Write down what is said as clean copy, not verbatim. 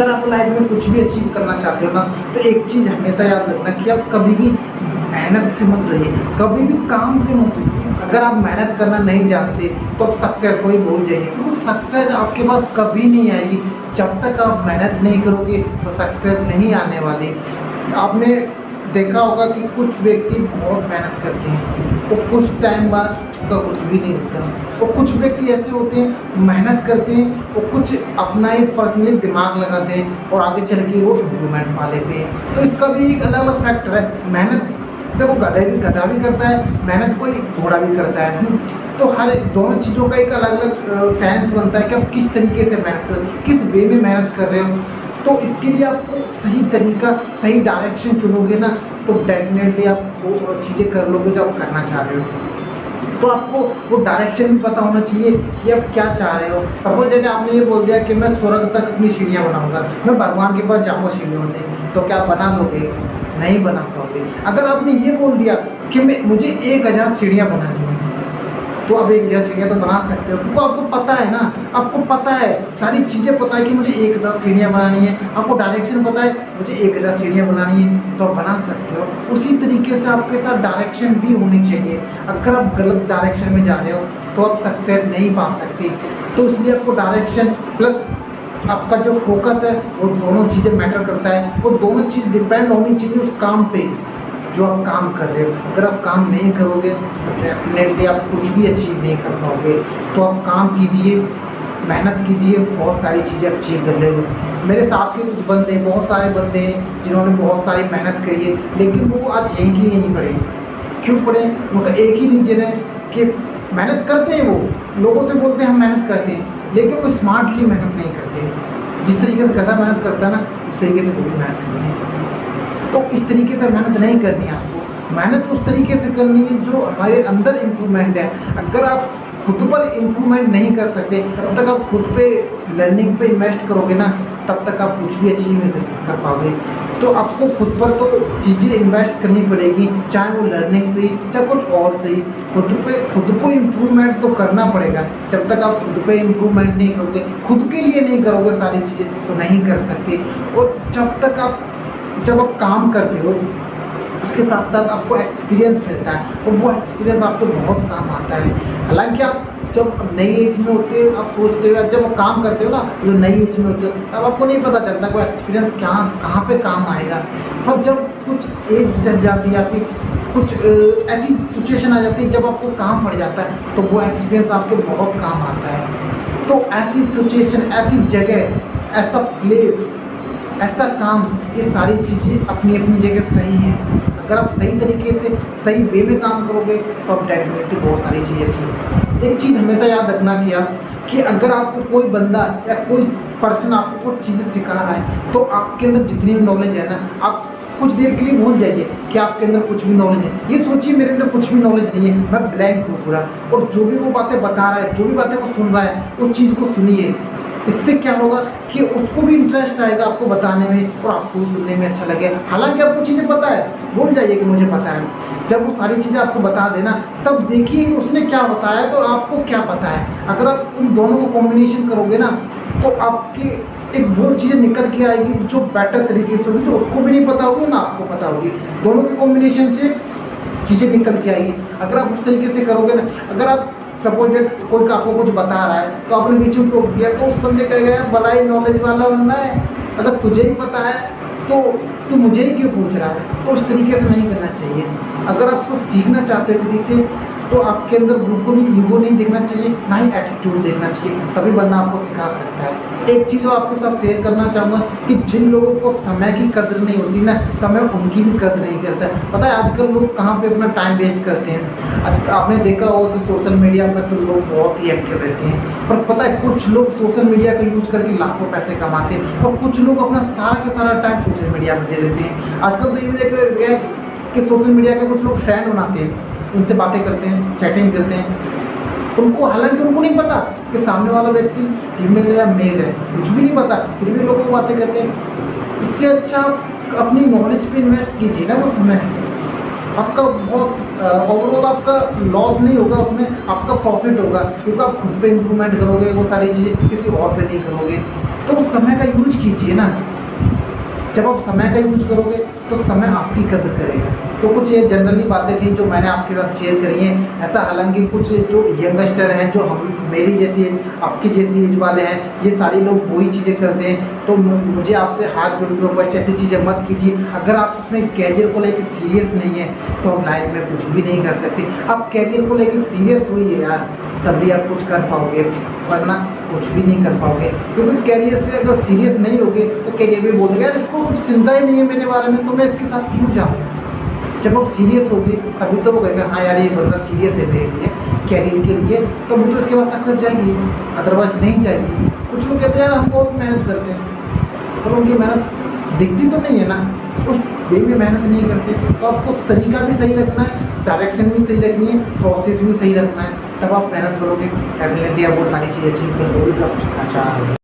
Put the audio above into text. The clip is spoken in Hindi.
अगर आप लाइफ में कुछ भी अचीव करना चाहते हो ना, तो एक चीज़ हमेशा याद रखना कि आप कभी भी मेहनत से मत रहिए, कभी भी काम से मत रहिए। अगर आप मेहनत करना नहीं जानते तो आप सक्सेस को ही भूल जाइए, क्योंकि सक्सेस आपके पास कभी नहीं आएगी। जब तक आप मेहनत नहीं करोगे तो सक्सेस नहीं आने वाली। आपने देखा होगा कि कुछ व्यक्ति बहुत मेहनत करते हैं तो कुछ टाइम बाद उनका कुछ भी नहीं होता। तो कुछ व्यक्ति ऐसे होते हैं मेहनत करते हैं, वो कुछ अपना ही पर्सनली दिमाग लगाते हैं और आगे चल के वो इम्प्रूवमेंट पा लेते हैं। तो इसका भी एक अलग अलग फैक्टर है। मेहनत देखो, गधा भी करता है मेहनत, कोई घोड़ा भी करता है। तो हर दोनों चीज़ों का एक अलग अलग सेंस बनता है कि आप किस तरीके से मेहनत कर, किस वे में मेहनत कर रहे हो। तो इसके लिए आपको सही तरीका, सही डायरेक्शन चुनोगे ना, तो डेफिनेटली आप वो चीज़ें कर लोगे जो आप करना चाह रहे हो। तो आपको वो डायरेक्शन भी पता होना चाहिए कि आप क्या चाह रहे हो। सपोज जैसे आपने ये बोल दिया कि मैं स्वर्ग तक अपनी सीढ़ियाँ बनाऊंगा, मैं भगवान के पास जाऊँगा सीढ़ियों से, तो क्या बना लोगे? नहीं बना पाओगे। अगर आपने ये बोल दिया कि मुझे 1000 सीढ़ियाँ बनानी है, तो अब 1000 सीढ़ियाँ तो बना सकते हो, क्योंकि आपको पता है ना, आपको पता है, सारी चीज़ें पता है कि मुझे 1000 सीढ़ियाँ बनानी है, आपको डायरेक्शन पता है मुझे 1000 सीढ़ियाँ बनानी है, तो आप बना सकते हो। उसी तरीके से आपके साथ डायरेक्शन भी होनी चाहिए। अगर आप गलत डायरेक्शन में जा रहे हो तो आप सक्सेस नहीं पा सकते। तो इसलिए आपको डायरेक्शन प्लस आपका जो फोकस है, वो दोनों चीज़ें मैटर करता है। वो दोनों चीज़ डिपेंड होनी चाहिए उस काम पे जो आप काम कर रहे हो। अगर आप काम नहीं करोगे तो डेफिनेटली आप कुछ भी अचीव नहीं कर पाओगे। तो आप काम कीजिए, मेहनत कीजिए, बहुत सारी चीज़ें अचीव कर लेंगे। मेरे साथ के कुछ बंदे, बहुत सारे बंदे हैं जिन्होंने बहुत सारी मेहनत करी है, लेकिन वो आज यहीं की नहीं पड़े। क्यों पड़े? उनका एक ही रीजन है कि मेहनत करते हैं, वो लोगों से बोलते हैं हम मेहनत करते हैं, लेकिन वो स्मार्टली मेहनत नहीं करते। जिस तरीके से गधा मेहनत करता है ना, उस तरीके से वो भी मेहनत करते हैं। तो इस तरीके से मेहनत नहीं करनी है आपको। मेहनत उस तरीके से करनी है जो हमारे अंदर इम्प्रूवमेंट है। अगर आप खुद पर इम्प्रूवमेंट नहीं कर सकते, तब तक आप खुद पे लर्निंग पे इन्वेस्ट करोगे ना, तब तक आप कुछ भी अचीव नहीं कर पाओगे। तो आपको खुद पर तो चीज़ें इन्वेस्ट करनी पड़ेगी, चाहे वो लर्निंग से, चाहे कुछ और से ही। खुद को इम्प्रूवमेंट तो करना पड़ेगा। जब तक आप खुद पे इम्प्रूवमेंट नहीं करोगे, खुद के लिए नहीं करोगे सारी चीज़ें, तो नहीं कर सकते। और जब आप काम करते हो, उसके साथ साथ आपको एक्सपीरियंस मिलता है, और वो एक्सपीरियंस आपको बहुत काम आता है। हालांकि आप जब नई एज में होते हो, आप सोचते हो, जब आप काम करते हो ना, जो नई एज में होते हो, तब आपको नहीं पता चलता वो एक्सपीरियंस कहाँ पे काम आएगा। पर जब कुछ एज जब जाती है आपकी, कुछ ऐसी सिचुएशन आ जाती है जब आपको काम पड़ जाता है, तो वो एक्सपीरियंस आपके बहुत काम आता है। तो ऐसी सिचुएशन, ऐसी जगह, ऐसा प्लेस, ऐसा काम, ये सारी चीज़ें अपनी अपनी जगह सही हैं। अगर आप सही तरीके से सही वे में काम करोगे तो आप डेफिनेटली बहुत सारी चीज़ें अचीव कर सकते। एक चीज़ हमेशा याद रखना कि अगर आपको कोई बंदा या कोई पर्सन आपको कुछ चीज़ें सिखा रहा है, तो आपके अंदर जितनी भी नॉलेज है ना, आप कुछ देर के लिए भूल जाइए कि आपके अंदर कुछ भी नॉलेज है। ये सोचिए मेरे अंदर कुछ भी नॉलेज नहीं है, मैं ब्लैंक हूँ पूरा। और जो भी वो बातें बता रहा है, जो भी बातें वो सुन रहा है, उस चीज़ को सुनिए। इससे क्या होगा कि उसको भी इंटरेस्ट आएगा आपको बताने में, और आपको सुनने में अच्छा लगेगा। हालांकि आपको चीज़ें पता है, भूल जाइए कि मुझे पता है। जब वो सारी चीज़ें आपको बता देना, तब देखिए कि उसने क्या बताया तो आपको क्या पता है। अगर आप इन दोनों को कॉम्बिनेशन करोगे ना, तो आपकी एक वो चीज़ें निकल के आएगी जो बेटर तरीके से होगी, जो उसको भी नहीं पता होगी ना आपको पता होगी। दोनों के कॉम्बिनेशन से चीज़ें निकल के आएगी। अगर आप उस तरीके से करोगे ना, अगर आप सपोज कोई आपको कुछ बता रहा है तो आपने बीच में टोक दिया, तो उस बंदे कहेगा यार बड़ा ही नॉलेज वाला बनना है, अगर तुझे ही पता है तो तू मुझे ही क्यों पूछ रहा है। तो उस तरीके से नहीं करना चाहिए। अगर आप कुछ सीखना चाहते हो किसी से, तो आपके अंदर बिल्कुल भी ईगो नहीं देखना चाहिए, ना ही एटीट्यूड देखना चाहिए, तभी बंदा आपको सिखा सकता है। एक चीज़ और आपके साथ शेयर करना चाहूँगा कि जिन लोगों को समय की कदर नहीं होती ना, समय उनकी भी कदर नहीं करता है। पता है आजकल लोग कहाँ पे अपना टाइम वेस्ट करते हैं। आज आपने देखा होगा कि सोशल मीडिया में तो लोग बहुत ही एक्टिव रहते हैं, पर पता है कुछ लोग सोशल मीडिया का यूज करके लाखों पैसे कमाते हैं, और कुछ लोग अपना सारा का सारा टाइम सोशल मीडिया में दे देते हैं। आजकल तो ये देखा गया कि सोशल मीडिया के कुछ लोग फ्रेंड बनाते हैं, उनसे बातें करते हैं, चैटिंग करते हैं। उनको हालांकि उनको नहीं पता कि सामने वाला व्यक्ति फीमेल है या मेल है, कुछ भी नहीं पता, फिर भी लोगों को बातें करते हैं। इससे अच्छा आप अपनी नॉलेज पे इन्वेस्ट कीजिए ना, वो समय आपका बहुत ओवरऑल आपका लॉस नहीं होगा, उसमें आपका प्रॉफिट होगा, क्योंकि आप खुद पे इम्प्रूवमेंट करोगे, वो सारी चीज़ें किसी और पे नहीं करोगे। तो उस समय का यूज कीजिए ना। जब आप समय का यूज करोगे तो समय आपकी कदर करेगा। तो कुछ ये जनरली बातें थी जो मैंने आपके साथ शेयर करी हैं। ऐसा हालांकि कुछ जो यंगस्टर हैं, जो हम मेरी जैसी एज, आपकी जैसी एज वाले हैं, ये सारे लोग वही चीज़ें करते हैं। तो मुझे आपसे हाथ जोड़ के रिक्वेस्ट, ऐसी चीज़ें मत कीजिए। अगर आप अपने कैरियर को लेकर सीरियस नहीं है तो आप लाइफ में कुछ भी नहीं कर सकते। आप कैरियर को लेकर सीरियस होइए यार, तभी आप कुछ कर पाओगे, वरना कुछ भी नहीं कर पाओगे। क्योंकि कैरियर से अगर सीरियस नहीं होगे तो कैरियर में बोलेगा यार इसको कुछ चिंता ही नहीं है मेरे बारे में, तो मैं इसके साथ क्यों जाऊँ। जब आप सीरियस होगे तभी तो वो कहेगा हाँ यार ये बंदा सीरियस है मेरे लिए, कैरियर के लिए, तो मुझे उसके बाद सक्सेस जाएगी, अदरवाइज नहीं जाएगी। कुछ लोग कहते हैं यार हम बहुत मेहनत करते हैं, तो उनकी मेहनत दिखती तो नहीं है ना, उस वे भी मेहनत नहीं करते। तो आपको तरीका भी सही रखना है, डायरेक्शन भी सही रखनी है, प्रोसेस भी सही रखना है, तब आप मेहनत करोगे, डेफिनेटली आप वो सारी चीज़ें अचीव कर लोगे जो आप चाह रहे हो।